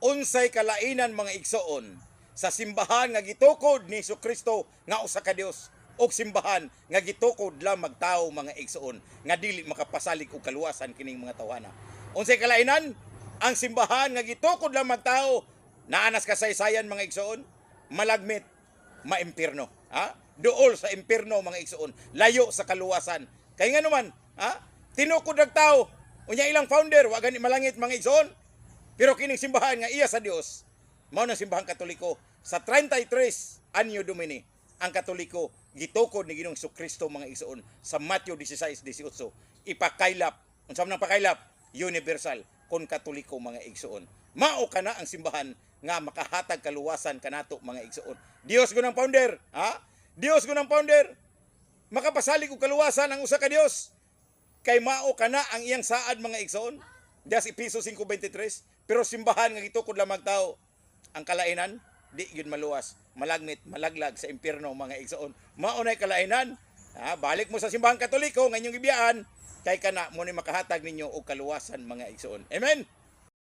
unsay kalainan mga igsoon sa simbahan nga gitukod ni Jesucristo nga usa ka Dios og simbahan nga gitukod lang magtawo mga igsoon nga dili makapasalig og kaluwasan kining mga tawhana. Unsay kalainan? Ang simbahan nga gitukod lang magtawo naanas kasaysayan mga igsoon, malagmit, maimpirno. Duol sa impirno mga igsoon, layo sa kaluwasan. Kay nga naman, tinukod ang tao, unya ilang founder, wa gani malangit mga igsoon. Pero kining simbahan nga iya sa Dios, mao nang simbahan Katoliko sa 33 anyo Domini, ang Katoliko gitukod ni Ginoong Jesucristo mga igsoon sa Matthew 16:18. Ipakaylap, unsa man ang pakaylap? Universal kon Katoliko mga igsoon. Mao kana ang simbahan nga makahatag kaluwasan kanato mga igsoon. Dios gunang founder, Dios gunang founder. Makapasalig og kaluwasan ang usa ka Dios. Kay mao kana ang iyang saad mga igsoon. Dias Efeso 5:23. Pero simbahan nga gitukod lamang tao, ang kalainan di gyud maluwas, malagmit, malaglag sa impierno mga igsoon. Mao nay kalainan. Balik mo sa simbahan Katoliko nga inyong gibiyaan kay kana mo ni makahatag ninyo og kaluwasan mga igsoon. Amen.